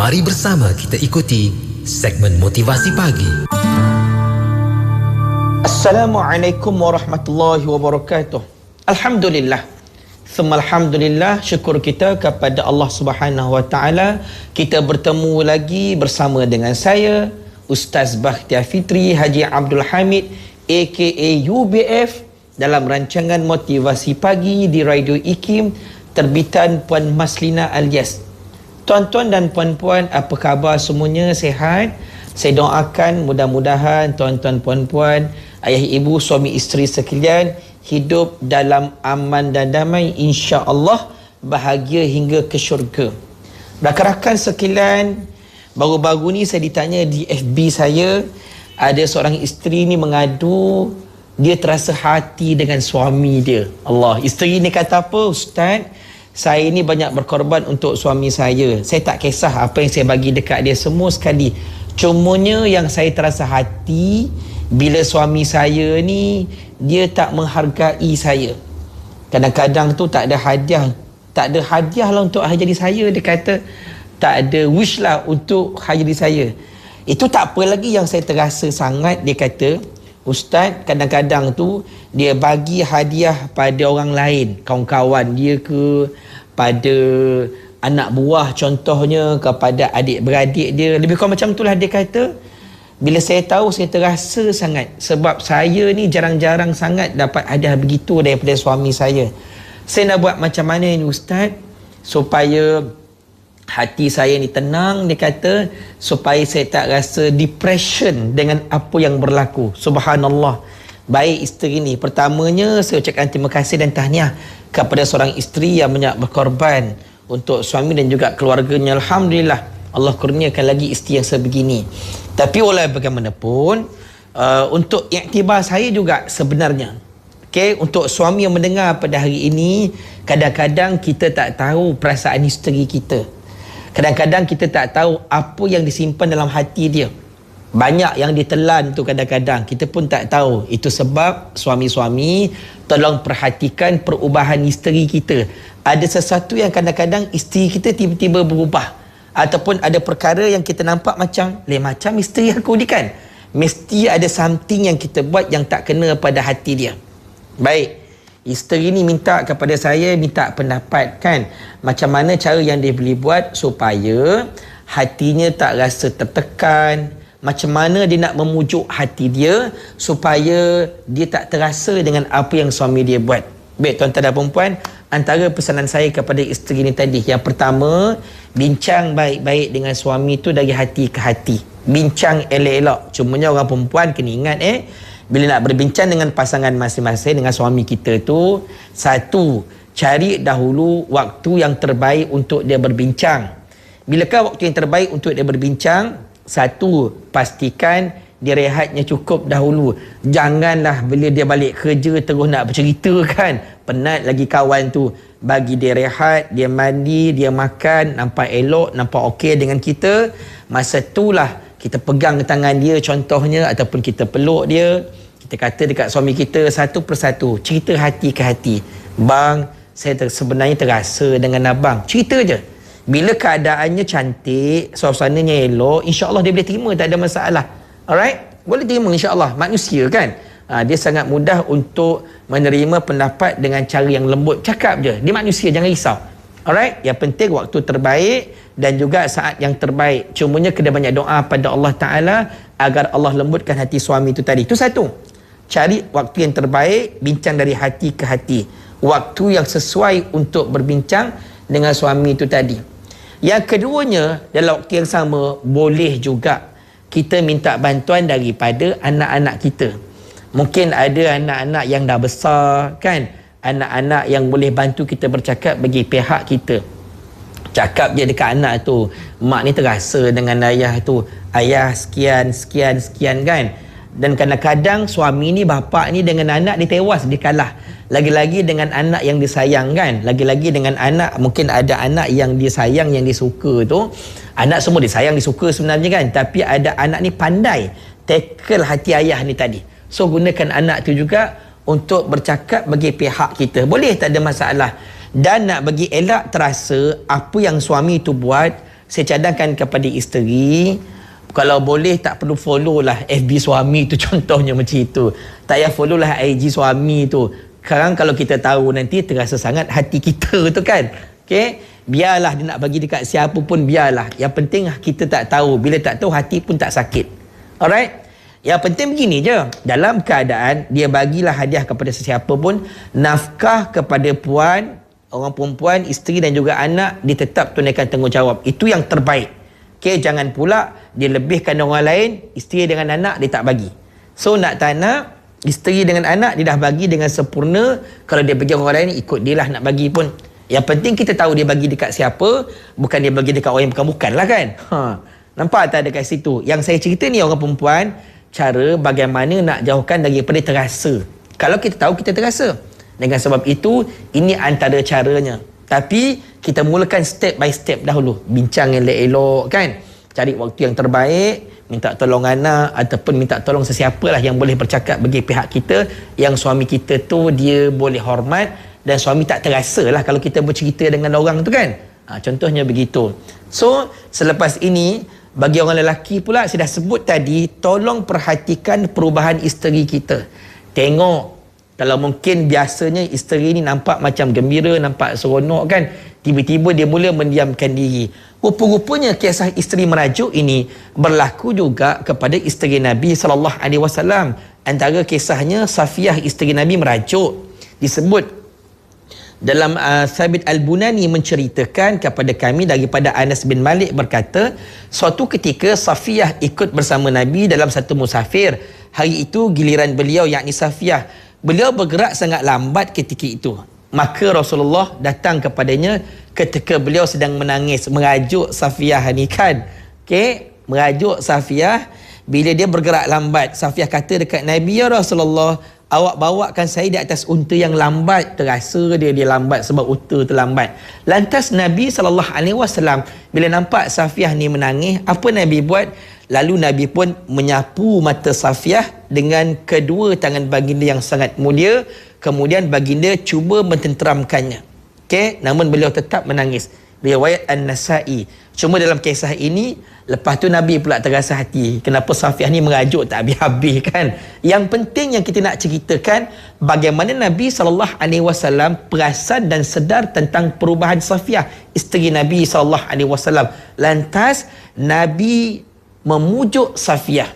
Mari bersama kita ikuti segmen motivasi pagi. Assalamualaikum warahmatullahi wabarakatuh. Alhamdulillah. Alhamdulillah, syukur kita kepada Allah Subhanahu wa taala. Kita bertemu lagi bersama dengan saya Ustaz Bakhtiar Fitri Haji Abdul Hamid aka UBF dalam rancangan motivasi pagi di Radio IKIM terbitan Puan Maslina alias. Tuan-tuan dan puan-puan, apa khabar semuanya? Sihat? Saya doakan mudah-mudahan tuan-tuan, puan-puan, ayah ibu, suami isteri sekalian hidup dalam aman dan damai, insya-Allah bahagia hingga ke syurga. Rakan-rakan sekalian, baru-baru ni saya ditanya di FB saya, ada seorang isteri ni mengadu dia terasa hati dengan suami dia. Allah, isteri ni kata apa? Ustaz, saya ni banyak berkorban untuk suami saya. Saya tak kisah apa yang saya bagi dekat dia, semua sekali. Cumanya yang saya terasa hati bila suami saya ni dia tak menghargai saya. Kadang-kadang tu tak ada hadiah. Tak ada hadiah lah untuk hari jadi saya. Dia kata tak ada wish lah untuk hari jadi saya. Itu tak apa lagi yang saya terasa sangat. Dia kata, Ustaz, kadang-kadang tu dia bagi hadiah pada orang lain, kawan-kawan dia ke, pada anak buah contohnya, kepada adik-beradik dia. Lebih kurang macam itulah dia kata. Bila saya tahu, saya terasa sangat. Sebab saya ni jarang-jarang sangat dapat hadiah begitu daripada suami saya. Saya nak buat macam mana ni Ustaz supaya hati saya ni tenang, dia kata, supaya saya tak rasa depression dengan apa yang berlaku. Subhanallah. Baik isteri ni, pertamanya saya ucapkan terima kasih dan tahniah kepada seorang isteri yang banyak berkorban untuk suami dan juga keluarganya. Alhamdulillah, Allah kurniakan lagi isteri yang sebegini. Tapi walau bagaimanapun, untuk iktibar saya juga sebenarnya, untuk suami yang mendengar pada hari ini, kadang-kadang kita tak tahu perasaan isteri kita. Kadang-kadang kita tak tahu apa yang disimpan dalam hati dia. Banyak yang ditelan tu kadang-kadang kita pun tak tahu. Itu sebab suami-suami tolong perhatikan perubahan isteri kita. Ada sesuatu yang kadang-kadang isteri kita tiba-tiba berubah, ataupun ada perkara yang kita nampak macam macam isteri aku ni kan. Mesti ada something yang kita buat yang tak kena pada hati dia. Baik, isteri ni minta kepada saya, minta pendapat kan, macam mana cara yang dia boleh buat supaya hatinya tak rasa tertekan, macam mana dia nak memujuk hati dia supaya dia tak terasa dengan apa yang suami dia buat. Baik tuan-tuan dan puan-puan, antara pesanan saya kepada isteri ni tadi, yang pertama, bincang baik-baik dengan suami tu dari hati ke hati. Bincang elok-elok. Cumanya orang perempuan kena ingat bila nak berbincang dengan pasangan masing-masing, dengan suami kita tu, satu, cari dahulu waktu yang terbaik untuk dia berbincang. Bilakah waktu yang terbaik untuk dia berbincang? Satu, pastikan dia rehatnya cukup dahulu. Janganlah bila dia balik kerja terus nak bercerita kan. Penat lagi kawan tu. Bagi dia rehat, dia mandi, dia makan, nampak elok, nampak okey dengan kita. Masa itulah kita pegang tangan dia contohnya, ataupun kita peluk dia. Kita kata dekat suami kita satu persatu, cerita hati ke hati. Bang, saya sebenarnya terasa dengan abang. Cerita je. Bila keadaannya cantik, suasananya elok, insya-Allah dia boleh terima, tak ada masalah. Alright? Boleh terima insya-Allah. Manusia kan? Dia sangat mudah untuk menerima pendapat dengan cara yang lembut. Cakap je. Dia manusia, jangan risau. Alright? Yang penting waktu terbaik dan juga saat yang terbaik. Cumanya kena banyak doa pada Allah Ta'ala agar Allah lembutkan hati suami itu tadi. Itu satu. Cari waktu yang terbaik, bincang dari hati ke hati. Waktu yang sesuai untuk berbincang dengan suami itu tadi. Yang keduanya, dalam waktu yang sama, boleh juga kita minta bantuan daripada anak-anak kita. Mungkin ada anak-anak yang dah besar kan, anak-anak yang boleh bantu kita bercakap bagi pihak kita. Cakap je dekat anak tu, mak ni terasa dengan ayah tu, ayah sekian kan. Dan kadang-kadang suami ni, bapa ni dengan anak dia tewas, dia kalah. Lagi-lagi dengan anak yang disayang kan. Lagi-lagi dengan anak, mungkin ada anak yang dia sayang, yang dia suka tu. Anak semua disayang, disuka sebenarnya kan. Tapi ada anak ni pandai tackle hati ayah ni tadi. So gunakan anak tu juga untuk bercakap bagi pihak kita. Boleh, tak ada masalah. Dan nak bagi elak terasa apa yang suami tu buat saya cadangkan kepada isteri, kalau boleh tak perlu follow lah FB suami tu, contohnya macam itu. Tak payah follow lah IG suami tu. Sekarang kalau kita tahu nanti terasa sangat hati kita tu kan. Okey, biarlah dia nak bagi dekat siapa pun biarlah. Yang penting kita tak tahu. Bila tak tahu hati pun tak sakit. Alright? Yang penting begini je. Dalam keadaan dia bagilah hadiah kepada sesiapa pun, nafkah kepada puan, orang perempuan, isteri dan juga anak, dia tetap tunaikan tanggungjawab. Itu yang terbaik. Okey, jangan pula dia lebihkan orang lain, isteri dengan anak dia tak bagi. So nak tak nak, isteri dengan anak dia dah bagi dengan sempurna. Kalau dia bagi orang lain, ikut dia lah nak bagi pun. Yang penting kita tahu dia bagi dekat siapa, bukan dia bagi dekat orang yang bukan-bukan lah kan. Nampak tak dekat situ? Yang saya cerita ni orang perempuan, cara bagaimana nak jauhkan daripada terasa. Kalau kita tahu, kita terasa. Dengan sebab itu, ini antara caranya. Tapi kita mulakan step by step dahulu. Bincang elok-elok kan. Cari waktu yang terbaik, minta tolong anak ataupun minta tolong sesiapalah yang boleh bercakap bagi pihak kita, yang suami kita tu dia boleh hormat dan suami tak terasa lah kalau kita bercerita dengan orang tu kan. Contohnya begitu. So selepas ini, bagi orang lelaki pula, saya dah sebut tadi, tolong perhatikan perubahan isteri kita. Tengok, kalau mungkin biasanya isteri ni nampak macam gembira, nampak seronok kan, tiba-tiba dia mula mendiamkan diri. Rupa-rupanya kisah isteri merajuk ini berlaku juga kepada isteri Nabi SAW. Antara kisahnya, Safiyah isteri Nabi merajuk. Disebut dalam Thabit Al-Bunani menceritakan kepada kami daripada Anas bin Malik berkata, suatu ketika Safiyah ikut bersama Nabi dalam satu musafir. Hari itu giliran beliau, yakni Safiyah. Beliau bergerak sangat lambat ketika itu. Maka Rasulullah datang kepadanya ketika beliau sedang menangis, merajuk Safiyah ni kan. Okey, merajuk Safiyah. Bila dia bergerak lambat, Safiyah kata dekat Nabi, ya Rasulullah, awak bawakan saya di atas unta yang lambat. Terasa dia lambat sebab unta tu lambat. Lantas Nabi SAW bila nampak Safiyah ni menangis, apa Nabi buat? Lalu Nabi pun menyapu mata Safiyah dengan kedua tangan baginda yang sangat mulia. Kemudian baginda cuba mententeramkannya. Okey, namun beliau tetap menangis. Riwayat An-Nasa'i. Cuma dalam kisah ini, lepas tu Nabi pula terasa hati. Kenapa Safiyah ni merajuk tak habis-habis kan? Yang penting yang kita nak ceritakan, bagaimana Nabi SAW perasan dan sedar tentang perubahan Safiyah, isteri Nabi SAW. Lantas Nabi memujuk Safiyah,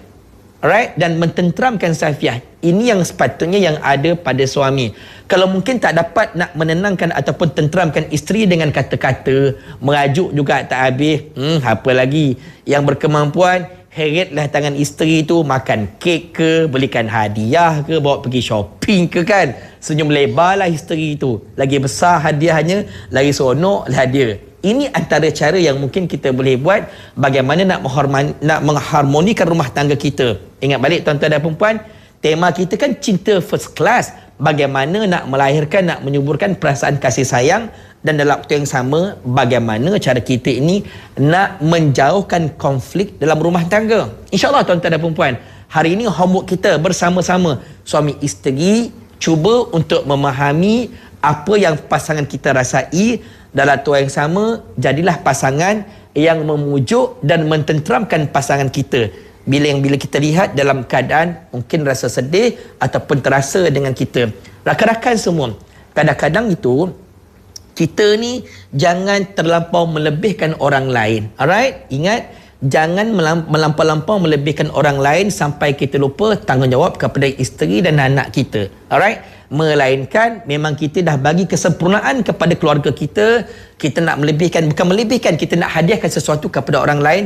alright, dan mententeramkan Safiyah. Ini yang sepatutnya yang ada pada suami. Kalau mungkin tak dapat nak menenangkan ataupun tenteramkan isteri dengan kata-kata, merajuk juga tak habis, apa lagi, yang berkemampuan, heretlah tangan isteri tu, makan kek ke, belikan hadiah ke, bawa pergi shopping ke kan. Senyum lebarlah isteri tu. Lagi besar hadiahnya, lagi seronoklah dia. Ini antara cara yang mungkin kita boleh buat bagaimana nak mengharmonikan rumah tangga kita. Ingat balik tuan-tuan dan perempuan, tema kita kan cinta first class. Bagaimana nak melahirkan, nak menyuburkan perasaan kasih sayang, dan dalam waktu yang sama, bagaimana cara kita ini nak menjauhkan konflik dalam rumah tangga. InsyaAllah tuan-tuan dan perempuan, hari ini homework kita bersama-sama suami isteri, cuba untuk memahami apa yang pasangan kita rasai. Dalam waktu yang sama, jadilah pasangan yang memujuk dan mententeramkan pasangan kita. Bila kita lihat dalam keadaan mungkin rasa sedih ataupun terasa dengan kita. Rakan-rakan semua, kadang-kadang itu kita ni jangan terlampau melebihkan orang lain. Alright? Ingat, jangan melampau-lampau melebihkan orang lain sampai kita lupa tanggungjawab kepada isteri dan anak kita. Alright? Melainkan memang kita dah bagi kesempurnaan kepada keluarga kita. Kita nak melebihkan, bukan melebihkan, kita nak hadiahkan sesuatu kepada orang lain.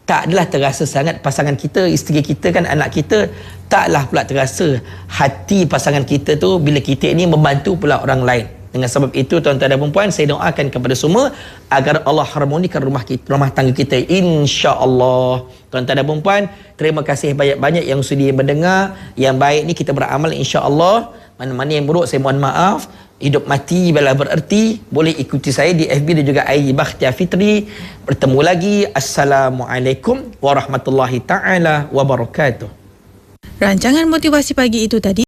Tak adalah terasa sangat pasangan kita, isteri kita kan, anak kita, taklah pula terasa hati pasangan kita tu bila kita ini membantu pula orang lain. Dengan sebab itu tuan-tuan dan perempuan, saya doakan kepada semua agar Allah harmonikan rumah tangga kita, insya-Allah. Tuan-tuan dan perempuan, terima kasih banyak-banyak yang sudi mendengar. Yang baik ni kita beramal, insya-Allah. Mana-mana yang buruk saya mohon maaf. Hidup mati bila bererti. Boleh ikuti saya di FB dan juga IG Bakhtiar Fitri. Bertemu lagi. Assalamualaikum warahmatullahi taala wabarakatuh. Rancangan motivasi pagi itu tadi